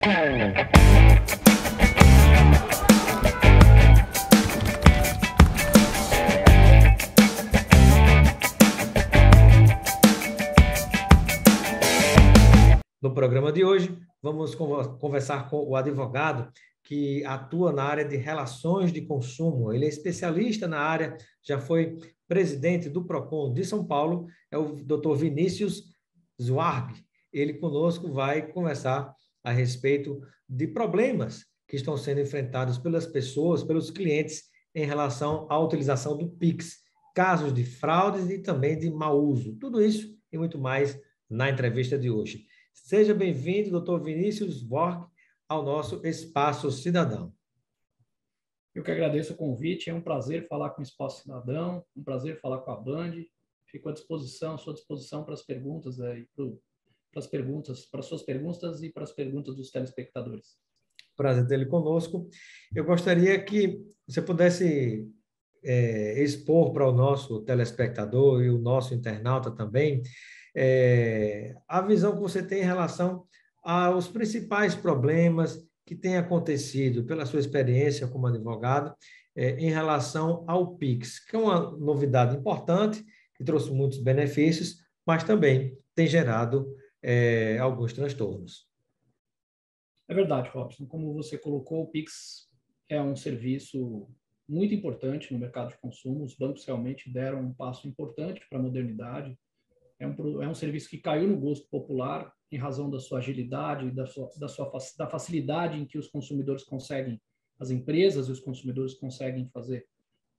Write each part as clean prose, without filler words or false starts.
No programa de hoje, vamos conversar com o advogado que atua na área de relações de consumo. Ele é especialista na área, já foi presidente do PROCON de São Paulo, é o Dr. Vinícius Zwarg. Ele conosco vai conversar a respeito de problemas que estão sendo enfrentados pelas pessoas, pelos clientes, em relação à utilização do Pix, casos de fraudes e também de mau uso. Tudo isso e muito mais na entrevista de hoje. Seja bem-vindo, doutor Vinícius Zwarg, ao nosso Espaço Cidadão. Eu que agradeço o convite, é um prazer falar com o Espaço Cidadão, um prazer falar com a Band. Fico à disposição, à sua disposição para as perguntas, para as suas perguntas e para as perguntas dos telespectadores. Prazer dele conosco. Eu gostaria que você pudesse expor para o nosso telespectador e o nosso internauta também a visão que você tem em relação aos principais problemas que têm acontecido pela sua experiência como advogado em relação ao Pix, que é uma novidade importante, que trouxe muitos benefícios, mas também tem gerado alguns transtornos. É verdade, Robson. Como você colocou, o Pix é um serviço muito importante no mercado de consumo. Os bancos realmente deram um passo importante para a modernidade. É um serviço que caiu no gosto popular em razão da sua agilidade, da facilidade em que os consumidores conseguem, as empresas e os consumidores conseguem fazer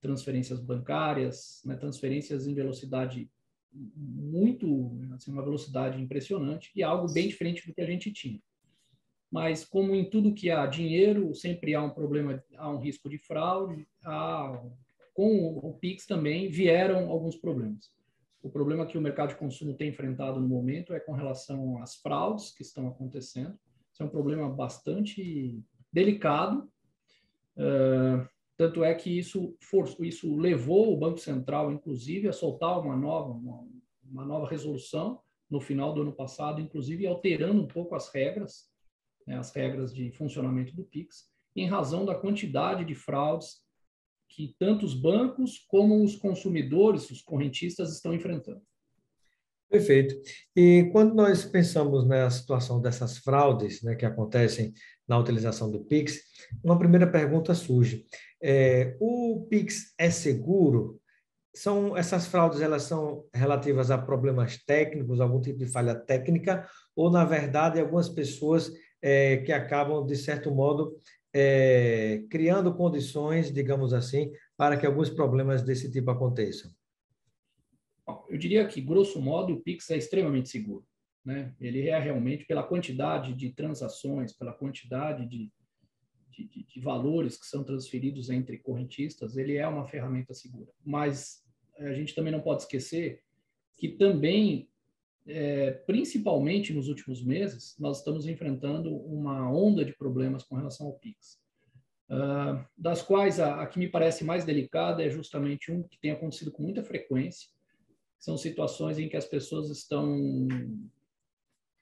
transferências bancárias, né, transferências em velocidade muito, assim, uma velocidade impressionante e algo bem diferente do que a gente tinha. Mas, como em tudo que há dinheiro, sempre há um problema, há um risco de fraude, com o Pix também vieram alguns problemas. O problema que o mercado de consumo tem enfrentado no momento é com relação às fraudes que estão acontecendo. Isso é um problema bastante delicado, tanto é que isso levou o Banco Central, inclusive, a soltar uma nova resolução no final do ano passado, inclusive alterando um pouco as regras, né, as regras de funcionamento do Pix, em razão da quantidade de fraudes que tanto os bancos como os consumidores, os correntistas, estão enfrentando. Perfeito. E quando nós pensamos na situação dessas fraudes, né, que acontecem na utilização do Pix, uma primeira pergunta surge. O Pix é seguro? Essas fraudes, elas são relativas a problemas técnicos, algum tipo de falha técnica, ou, na verdade, algumas pessoas que acabam, de certo modo, criando condições, digamos assim, para que alguns problemas desse tipo aconteçam? Eu diria que, grosso modo, o Pix é extremamente seguro, né? Ele é realmente, pela quantidade de transações, pela quantidade de valores que são transferidos entre correntistas, ele é uma ferramenta segura. Mas a gente também não pode esquecer que também, principalmente nos últimos meses, nós estamos enfrentando uma onda de problemas com relação ao Pix. Das quais a que me parece mais delicada é justamente um que tem acontecido com muita frequência. São situações em que as pessoas estão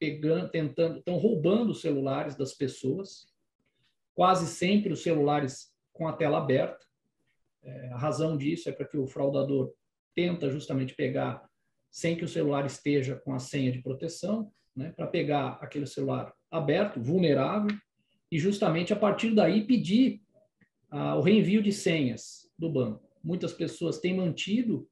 estão roubando os celulares das pessoas, quase sempre os celulares com a tela aberta. A razão disso é para que o fraudador tenta justamente pegar sem que o celular esteja com a senha de proteção, né, para pegar aquele celular aberto, vulnerável, e justamente a partir daí pedir o reenvio de senhas do banco. Muitas pessoas têm mantido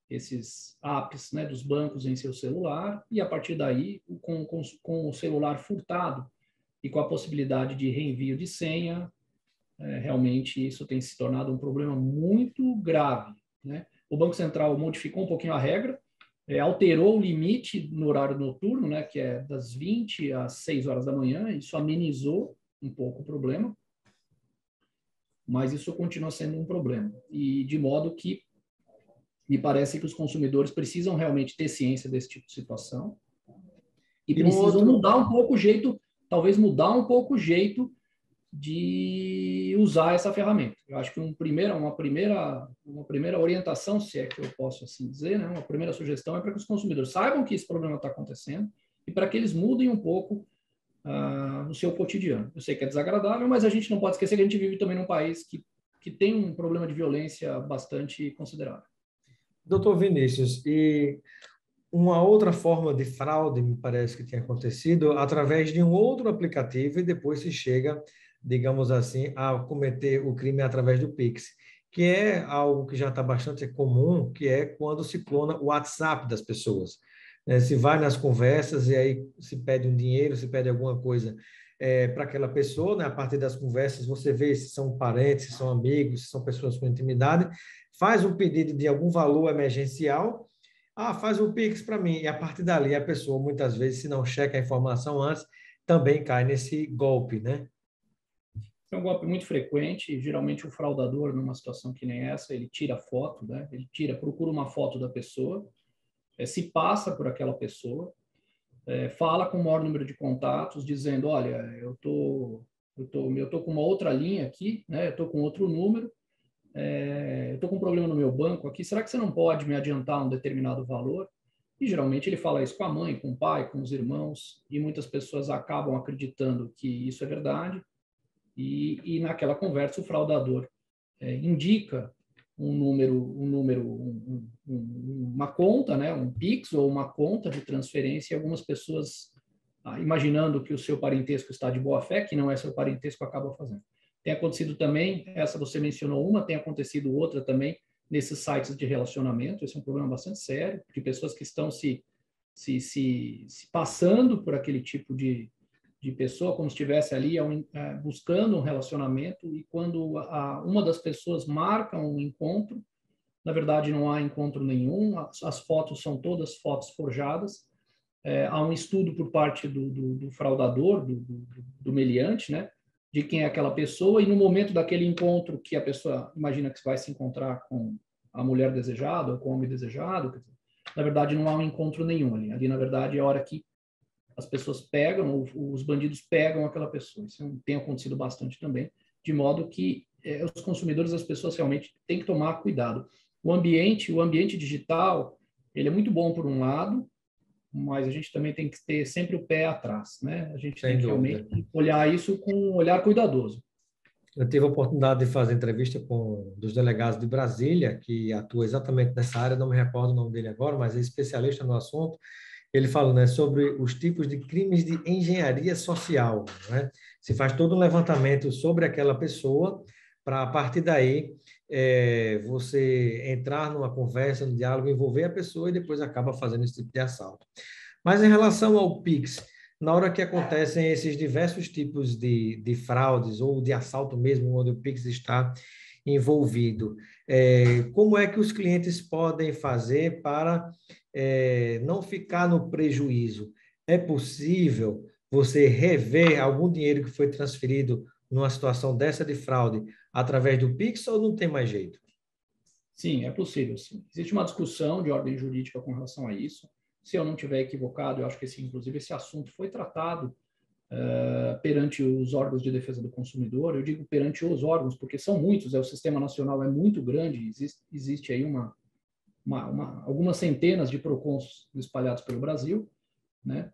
esses apps, né, dos bancos em seu celular e a partir daí, com o celular furtado e com a possibilidade de reenvio de senha, realmente isso tem se tornado um problema muito grave, né? O Banco Central modificou um pouquinho a regra, alterou o limite no horário noturno, né, que é das 20 às 6 horas da manhã, isso amenizou um pouco o problema, mas isso continua sendo um problema. E de modo que me parece que os consumidores precisam realmente ter ciência desse tipo de situação e precisam mudar um pouco o jeito, talvez mudar um pouco o jeito de usar essa ferramenta. Eu acho que uma primeira orientação, se é que eu posso assim dizer, né, uma primeira sugestão é para que os consumidores saibam que esse problema está acontecendo e para que eles mudem um pouco no seu cotidiano. Eu sei que é desagradável, mas a gente não pode esquecer que a gente vive também num país que tem um problema de violência bastante considerável. Doutor Vinícius, e uma outra forma de fraude, me parece que tinha acontecido, através de um outro aplicativo e depois se chega, digamos assim, a cometer o crime através do Pix, que é algo que já está bastante comum, que é quando se clona o WhatsApp das pessoas. Se vai nas conversas e aí se pede um dinheiro, se pede alguma coisa para aquela pessoa, né? A partir das conversas você vê se são parentes, se são amigos, se são pessoas com intimidade, faz um pedido de algum valor emergencial. Faz o Pix para mim. E a partir dali, a pessoa, muitas vezes, se não checa a informação antes, também cai nesse golpe, né? É um golpe muito frequente. Geralmente, o fraudador, numa situação que nem essa, ele tira foto, né? Ele procura uma foto da pessoa, se passa por aquela pessoa, fala com o maior número de contatos, dizendo: olha, eu tô com uma outra linha aqui, né? Eu tô com outro número, eu estou com um problema no meu banco aqui, será que você não pode me adiantar um determinado valor? E geralmente ele fala isso com a mãe, com o pai, com os irmãos, e muitas pessoas acabam acreditando que isso é verdade, e naquela conversa o fraudador indica uma conta, né, um Pix ou uma conta de transferência, e algumas pessoas, imaginando que o seu parentesco está de boa fé, que não é seu parentesco, acabam fazendo. Tem acontecido também, essa você mencionou uma, tem acontecido outra também nesses sites de relacionamento. Esse é um problema bastante sério, de pessoas que estão se passando por aquele tipo de pessoa, como se estivesse ali buscando um relacionamento, e quando uma das pessoas marca um encontro, na verdade não há encontro nenhum, as fotos são todas fotos forjadas. Há um estudo por parte do fraudador, do meliante, né, de quem é aquela pessoa, e no momento daquele encontro que a pessoa imagina que vai se encontrar com a mulher desejada ou com o homem desejado, na verdade não há um encontro nenhum ali. Ali, na verdade, é a hora que as pessoas pegam, os bandidos pegam aquela pessoa. Isso tem acontecido bastante também, de modo que os consumidores, as pessoas realmente têm que tomar cuidado. O ambiente digital, ele é muito bom por um lado, mas a gente também tem que ter sempre o pé atrás, né? A gente Sem tem que dúvida. realmente olhar isso com um olhar cuidadoso. Eu tive a oportunidade de fazer entrevista com um dos delegados de Brasília, que atua exatamente nessa área, não me recordo o nome dele agora, mas é especialista no assunto. Ele fala, né, sobre os tipos de crimes de engenharia social, né? Se faz todo um levantamento sobre aquela pessoa, para a partir daí você entrar numa conversa, num diálogo, envolver a pessoa e depois acaba fazendo esse tipo de assalto. Mas em relação ao Pix, na hora que acontecem esses diversos tipos de fraudes ou de assalto mesmo, onde o Pix está envolvido, como é que os clientes podem fazer para não ficar no prejuízo? É possível você rever algum dinheiro que foi transferido numa situação dessa de fraude através do Pix ou não tem mais jeito? Sim, é possível, sim. Existe uma discussão de ordem jurídica com relação a isso. Se eu não estiver equivocado, eu acho que inclusive esse assunto foi tratado perante os órgãos de defesa do consumidor. Eu digo perante os órgãos, porque são muitos, o sistema nacional é muito grande, existe aí algumas centenas de PROCONs espalhados pelo Brasil, né?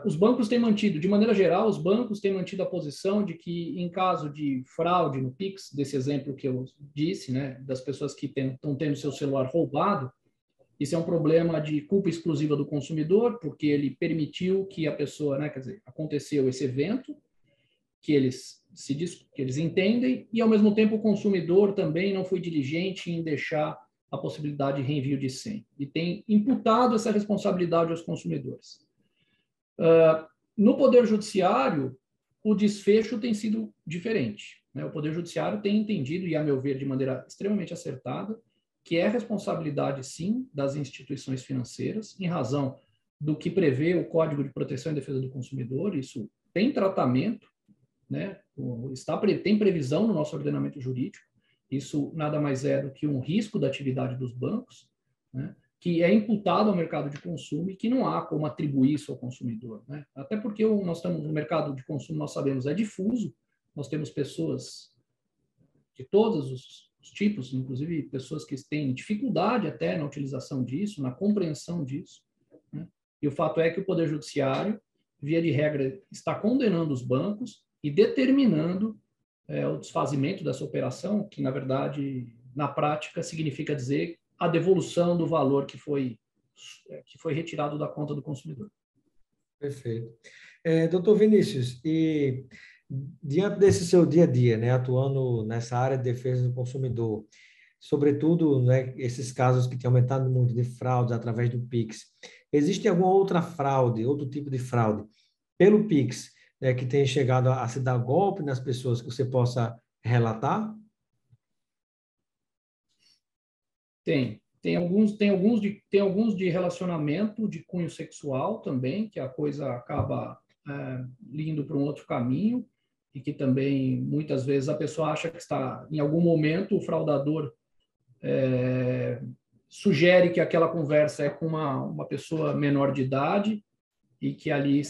Os bancos têm mantido, de maneira geral, os bancos têm mantido a posição de que, em caso de fraude no Pix, desse exemplo que eu disse, né, das pessoas que estão tendo seu celular roubado, isso é um problema de culpa exclusiva do consumidor, porque ele permitiu que a pessoa, né, quer dizer, aconteceu esse evento, que eles entendem, e ao mesmo tempo o consumidor também não foi diligente em deixar a possibilidade de reenvio de senha, e tem imputado essa responsabilidade aos consumidores. No Poder Judiciário, o desfecho tem sido diferente, né? O Poder Judiciário tem entendido, e a meu ver de maneira extremamente acertada, que é responsabilidade, sim, das instituições financeiras, em razão do que prevê o Código de Proteção e Defesa do Consumidor. Isso tem tratamento, né? Tem previsão no nosso ordenamento jurídico. Isso nada mais é do que um risco da atividade dos bancos, né, que é imputado ao mercado de consumo e que não há como atribuir isso ao consumidor, né? Até porque nós estamos no mercado de consumo, nós sabemos, é difuso, nós temos pessoas de todos os tipos, inclusive pessoas que têm dificuldade até na utilização disso, na compreensão disso, né? E o fato é que o Poder Judiciário via de regra, está condenando os bancos e determinando o desfazimento dessa operação, que, na verdade, na prática, significa dizer a devolução do valor que foi retirado da conta do consumidor. Perfeito. Doutor Vinícius, e diante desse seu dia a dia, né, atuando nessa área de defesa do consumidor, sobretudo, né, esses casos que têm aumentado muito de fraudes através do Pix, existe alguma outra fraude, outro tipo de fraude pelo Pix, né, que tenha chegado a se dar golpe nas pessoas que você possa relatar? Tem alguns de relacionamento de cunho sexual também, que a coisa acaba indo para um outro caminho, e que também, muitas vezes, a pessoa acha que está, em algum momento, o fraudador sugere que aquela conversa é com uma pessoa menor de idade e que ali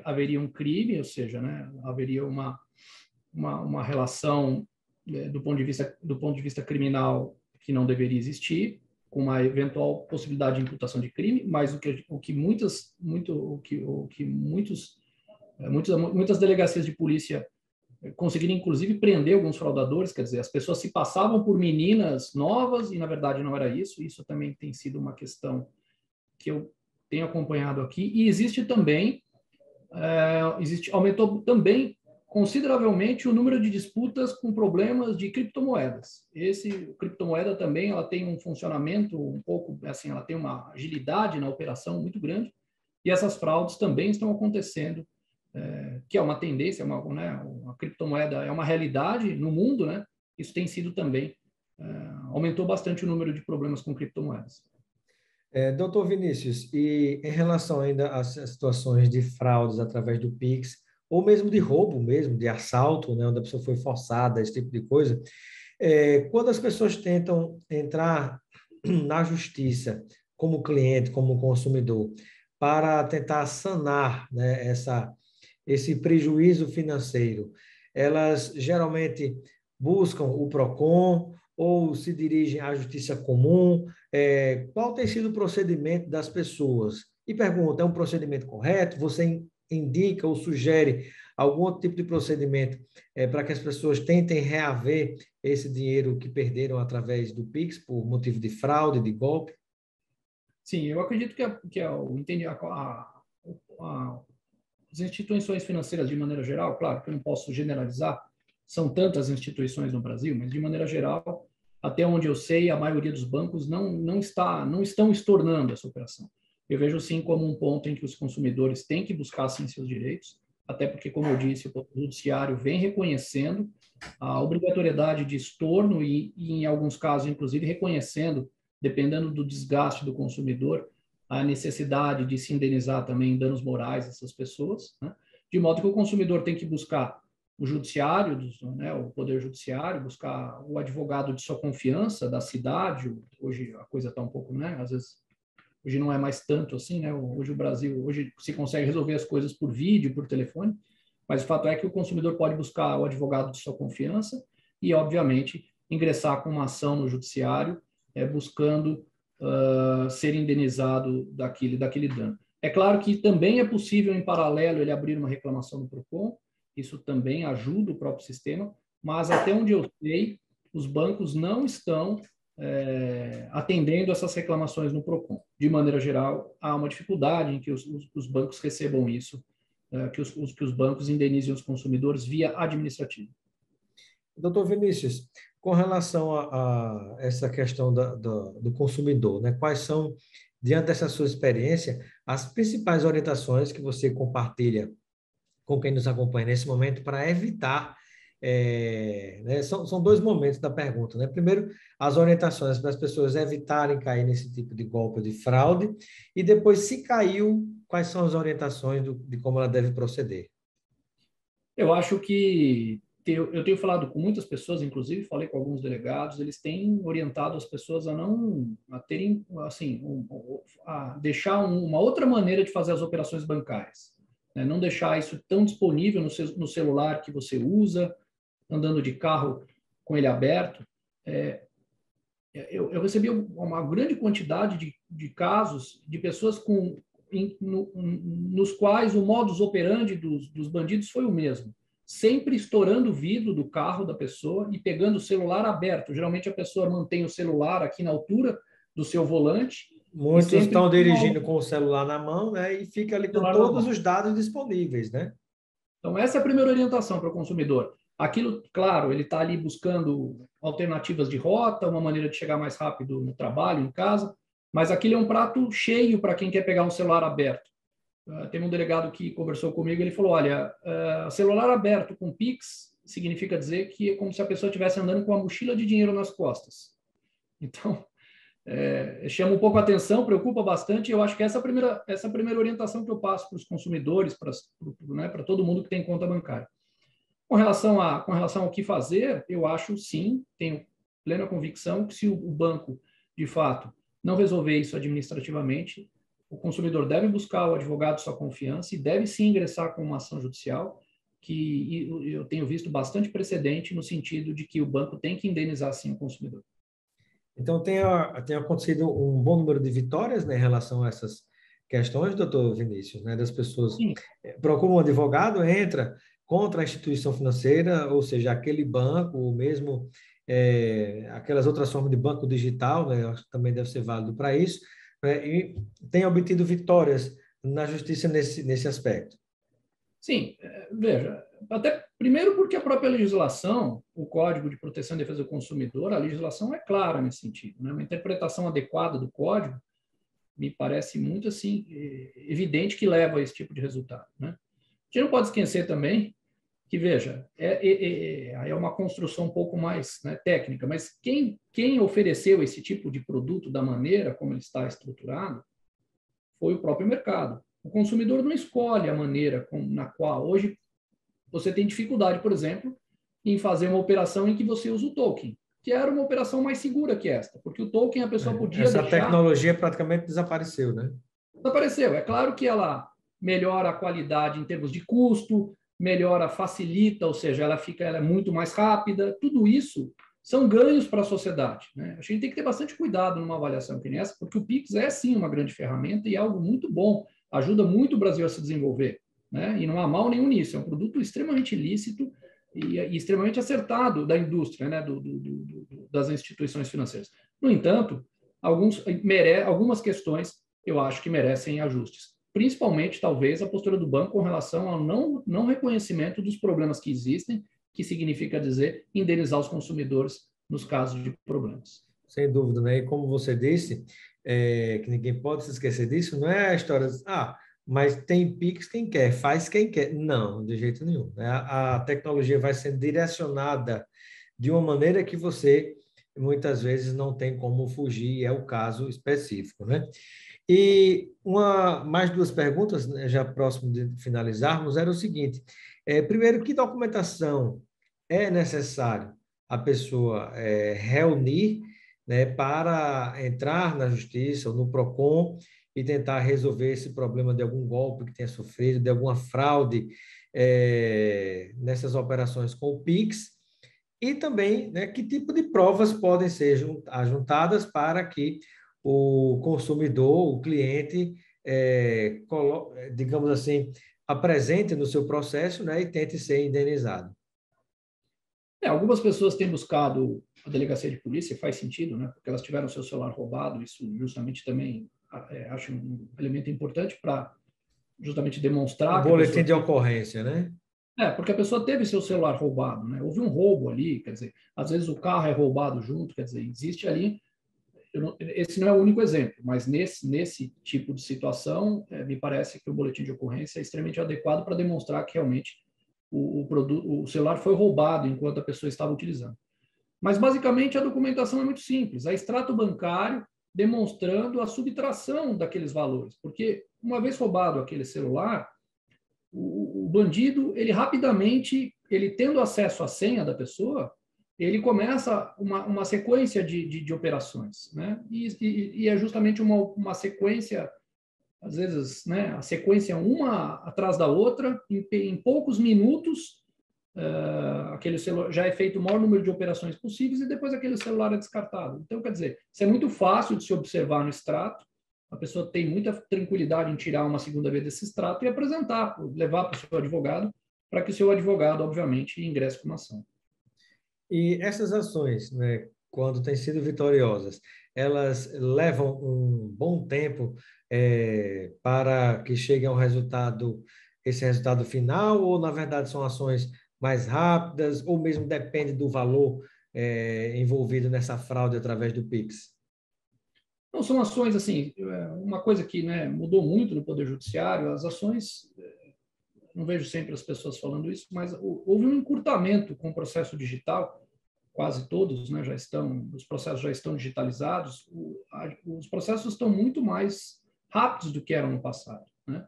haveria um crime, ou seja, né, haveria uma relação do ponto de vista criminal que não deveria existir, com uma eventual possibilidade de imputação de crime, mas muitas delegacias de polícia conseguiram, inclusive, prender alguns fraudadores, quer dizer, as pessoas se passavam por meninas novas e, na verdade, não era isso. Isso também tem sido uma questão que eu tenho acompanhado aqui. E aumentou também consideravelmente o número de disputas com problemas de criptomoedas. Criptomoeda também, ela tem um funcionamento um pouco, assim, ela tem uma agilidade na operação muito grande, e essas fraudes também estão acontecendo, que é uma tendência, a criptomoeda é uma realidade no mundo, né? Isso tem sido também, aumentou bastante o número de problemas com criptomoedas. Doutor Vinícius, e em relação ainda às situações de fraudes através do Pix, ou mesmo de roubo mesmo, de assalto, né, onde a pessoa foi forçada, esse tipo de coisa, quando as pessoas tentam entrar na justiça como cliente, como consumidor, para tentar sanar, né, esse prejuízo financeiro, elas geralmente buscam o PROCON ou se dirigem à justiça comum? Qual tem sido o procedimento das pessoas? E pergunta, é um procedimento correto? Você indica ou sugere algum outro tipo de procedimento para que as pessoas tentem reaver esse dinheiro que perderam através do Pix por motivo de fraude, de golpe? Sim, eu acredito as instituições financeiras, de maneira geral, claro que eu não posso generalizar, são tantas instituições no Brasil, mas, de maneira geral, até onde eu sei, a maioria dos bancos não estão estornando essa operação. Eu vejo, sim, como um ponto em que os consumidores têm que buscar, sim, seus direitos, até porque, como eu disse, o Judiciário vem reconhecendo a obrigatoriedade de estorno em alguns casos, inclusive, reconhecendo, dependendo do desgaste do consumidor, a necessidade de se indenizar também danos morais dessas pessoas, né? De modo que o consumidor tem que buscar o judiciário, né, o poder judiciário, buscar o advogado de sua confiança da cidade. Hoje a coisa está um pouco, né, às vezes, hoje não é mais tanto assim, né? Hoje se consegue resolver as coisas por vídeo, por telefone, mas o fato é que o consumidor pode buscar o advogado de sua confiança e, obviamente, ingressar com uma ação no judiciário, buscando ser indenizado daquele dano. É claro que também é possível, em paralelo, ele abrir uma reclamação no PROCON, isso também ajuda o próprio sistema, mas até onde eu sei, os bancos não estão atendendo essas reclamações no PROCON. De maneira geral, há uma dificuldade em que os bancos recebam isso, que os bancos indenizem os consumidores via administrativa. Doutor Vinícius, com relação a essa questão do consumidor, né? Quais são, diante dessa sua experiência, as principais orientações que você compartilha com quem nos acompanha nesse momento para evitar, né? São dois momentos da pergunta, né? Primeiro, as orientações para as pessoas evitarem cair nesse tipo de golpe de fraude, e depois, se caiu, quais são as orientações de como ela deve proceder? Eu acho que eu tenho falado com muitas pessoas, inclusive falei com alguns delegados, eles têm orientado as pessoas a terem, assim, a deixar uma outra maneira de fazer as operações bancárias, né? Não deixar isso tão disponível no celular que você usa, andando de carro com ele aberto. Eu recebi uma grande quantidade de casos de pessoas nos quais o modus operandi dos bandidos foi o mesmo. Sempre estourando o vidro do carro da pessoa e pegando o celular aberto. Geralmente a pessoa mantém o celular aqui na altura do seu volante. Muitos estão dirigindo com o celular na mão, né? E fica ali com todos os dados disponíveis, né? Então, essa é a primeira orientação para o consumidor. Aquilo, claro, ele está ali buscando alternativas de rota, uma maneira de chegar mais rápido no trabalho, em casa, mas aquilo é um prato cheio para quem quer pegar um celular aberto. Teve um delegado que conversou comigo, ele falou, olha, celular aberto com Pix significa dizer que é como se a pessoa estivesse andando com uma mochila de dinheiro nas costas. Então, chama um pouco a atenção, preocupa bastante. Eu acho que essa é a primeira orientação que eu passo para os consumidores, para todo mundo que tem conta bancária. Com relação ao que fazer, eu acho sim, tenho plena convicção que se o banco, de fato, não resolver isso administrativamente, o consumidor deve buscar o advogado de sua confiança e deve sim ingressar com uma ação judicial, que eu tenho visto bastante precedente no sentido de que o banco tem que indenizar sim o consumidor. Então, tem acontecido um bom número de vitórias, né, em relação a essas questões, doutor Vinícius, né, das pessoas procuram um advogado, entra contra a instituição financeira, ou seja, aquele banco, ou mesmo aquelas outras formas de banco digital, né, acho que também deve ser válido para isso, né, e tem obtido vitórias na justiça nesse aspecto. Sim, veja, até primeiro porque a própria legislação, o Código de Proteção e Defesa do Consumidor, a legislação é clara nesse sentido, né? Uma interpretação adequada do Código me parece muito assim evidente que leva a esse tipo de resultado, né? A gente não pode esquecer também que, veja, é uma construção um pouco mais, né, técnica, mas quem ofereceu esse tipo de produto da maneira como ele está estruturado foi o próprio mercado. O consumidor não escolhe a maneira na qual hoje você tem dificuldade, por exemplo, em fazer uma operação em que você usa o token, que era uma operação mais segura que esta, porque o token a pessoa podia deixar... Essa tecnologia praticamente desapareceu, né? Desapareceu. É claro que ela melhora a qualidade em termos de custo, melhora, facilita, ou seja, ela é muito mais rápida. Tudo isso são ganhos para a sociedade, né? A gente tem que ter bastante cuidado numa avaliação que nessa, porque o Pix é sim uma grande ferramenta e é algo muito bom, ajuda muito o Brasil a se desenvolver, né? E não há mal nenhum nisso, é um produto extremamente lícito e extremamente acertado da indústria, né? Das instituições financeiras. No entanto, algumas questões eu acho que merecem ajustes, principalmente, talvez, a postura do banco com relação ao não reconhecimento dos problemas que existem, que significa dizer indenizar os consumidores nos casos de problemas. Sem dúvida, né? E como você disse, que ninguém pode se esquecer disso, não é a história de, mas tem Pix quem quer, faz quem quer. Não, de jeito nenhum, né? A tecnologia vai sendo direcionada de uma maneira que você, muitas vezes, não tem como fugir, é o caso específico, né? E mais duas perguntas, né, já próximo de finalizarmos, era o seguinte: primeiro, que documentação é necessário a pessoa reunir, né, para entrar na justiça ou no PROCON e tentar resolver esse problema de algum golpe que tenha sofrido, de alguma fraude nessas operações com o Pix? E também, né, que tipo de provas podem ser juntadas para que o consumidor, o cliente, digamos assim, apresente no seu processo, né, e tente ser indenizado. Algumas pessoas têm buscado a delegacia de polícia, faz sentido, né, porque elas tiveram seu celular roubado, isso justamente também acho um elemento importante para justamente demonstrar... Um boletim de ocorrência, né? Porque a pessoa teve seu celular roubado, né? Houve um roubo ali, quer dizer, às vezes o carro é roubado junto, quer dizer, existe ali... Esse não é o único exemplo, mas nesse tipo de situação, me parece que o boletim de ocorrência é extremamente adequado para demonstrar que realmente o celular foi roubado enquanto a pessoa estava utilizando. Mas, basicamente, a documentação é muito simples. É extrato bancário demonstrando a subtração daqueles valores. Porque, uma vez roubado aquele celular, o bandido, ele rapidamente, ele tendo acesso à senha da pessoa, ele começa uma sequência de operações, né? E é justamente uma sequência, às vezes, né, a sequência uma atrás da outra, em poucos minutos, aquele celular já é feito o maior número de operações possíveis e depois aquele celular é descartado. Então, quer dizer, isso é muito fácil de se observar no extrato. a pessoa tem muita tranquilidade em tirar uma segunda vez desse extrato e apresentar, levar para o seu advogado, para que o seu advogado, obviamente, ingresse com uma ação. E essas ações, né, quando têm sido vitoriosas, elas levam um bom tempo para que chegue a um resultado, esse resultado final, ou na verdade são ações mais rápidas, ou mesmo depende do valor envolvido nessa fraude através do Pix? Não são ações assim, uma coisa que, né, mudou muito no Poder Judiciário, as ações, não vejo sempre as pessoas falando isso, mas houve um encurtamento com o processo digital. Quase todos, né, os processos já estão digitalizados, os processos estão muito mais rápidos do que eram no passado, né?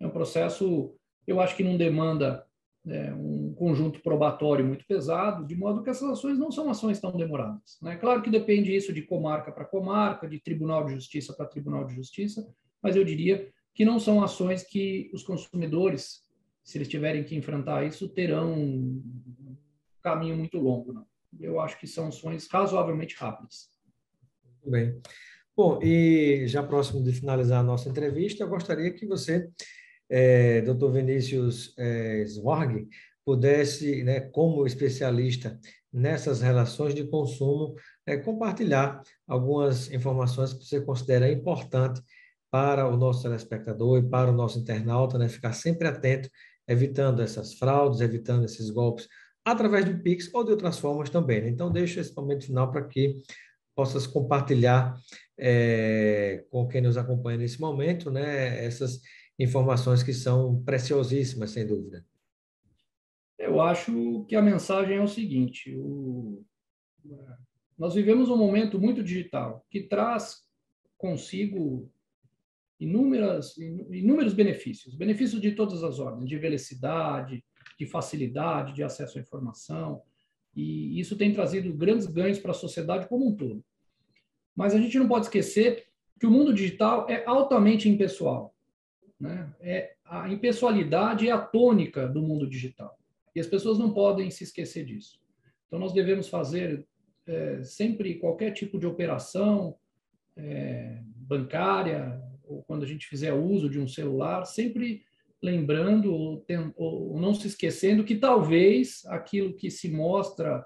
É um processo, eu acho que não demanda um conjunto probatório muito pesado, de modo que essas ações não são ações tão demoradas, né? Claro que depende isso de comarca para comarca, de tribunal de justiça para tribunal de justiça, mas eu diria que não são ações que os consumidores, se eles tiverem que enfrentar isso, terão um caminho muito longo, não. Eu acho que são ações razoavelmente rápidas. Muito bem. Bom, e já próximo de finalizar a nossa entrevista, eu gostaria que você, Dr. Vinícius Zwarg, pudesse, né, como especialista nessas relações de consumo, compartilhar algumas informações que você considera importante para o nosso telespectador e para o nosso internauta, né, ficar sempre atento, evitando essas fraudes, evitando esses golpes, através do Pix ou de outras formas também, né? Então, deixo esse momento final para que possas compartilhar com quem nos acompanha nesse momento, né, essas informações que são preciosíssimas, sem dúvida. Eu acho que a mensagem é o seguinte: nós vivemos um momento muito digital que traz consigo inúmeros benefícios, benefícios de todas as ordens, de velocidade, de facilidade, de acesso à informação, e isso tem trazido grandes ganhos para a sociedade como um todo. Mas a gente não pode esquecer que o mundo digital é altamente impessoal, né? A impessoalidade é a tônica do mundo digital, e as pessoas não podem se esquecer disso. Então, nós devemos fazer sempre qualquer tipo de operação bancária, ou quando a gente fizer uso de um celular, sempre lembrando ou não se esquecendo que talvez aquilo que se mostra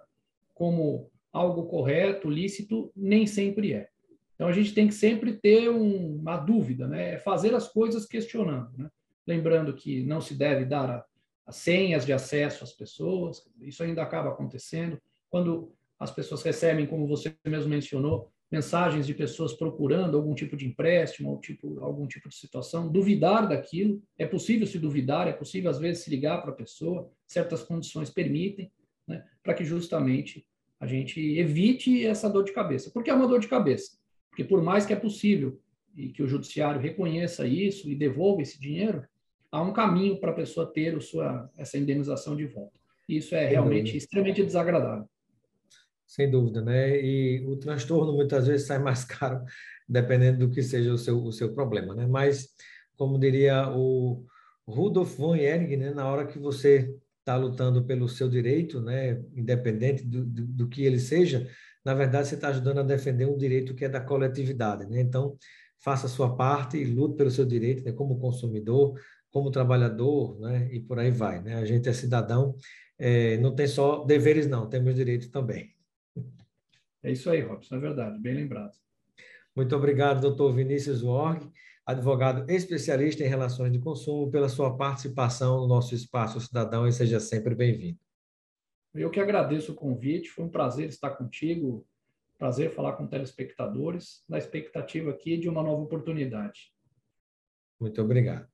como algo correto, lícito, nem sempre é. Então, a gente tem que sempre ter uma dúvida, né? Fazer as coisas questionando, né? Lembrando que não se deve dar as senhas de acesso às pessoas, isso ainda acaba acontecendo. Quando as pessoas recebem, como você mesmo mencionou, mensagens de pessoas procurando algum tipo de empréstimo, algum tipo de situação, duvidar daquilo, é possível se duvidar, é possível às vezes se ligar para a pessoa, certas condições permitem, né, para que justamente a gente evite essa dor de cabeça. Por que é uma dor de cabeça? Porque por mais que é possível e que o judiciário reconheça isso e devolva esse dinheiro, há um caminho para a pessoa ter essa indenização de volta. E isso é realmente extremamente desagradável. Sem dúvida, né? E o transtorno muitas vezes sai mais caro, dependendo do que seja o seu problema, né? Mas, como diria o Rudolf von Ehring, né? Na hora que você está lutando pelo seu direito, né? Independente do que ele seja, na verdade você está ajudando a defender um direito que é da coletividade, né? Então, faça a sua parte e lute pelo seu direito, né? Como consumidor, como trabalhador, né? E por aí vai, né? A gente é cidadão, não tem só deveres, não, temos direitos também. É isso aí, Robson, é verdade, bem lembrado. Muito obrigado, doutor Vinícius Zwarg, advogado especialista em relações de consumo, pela sua participação no nosso Espaço Cidadão, e seja sempre bem-vindo. Eu que agradeço o convite, foi um prazer estar contigo, prazer falar com telespectadores, na expectativa aqui de uma nova oportunidade. Muito obrigado.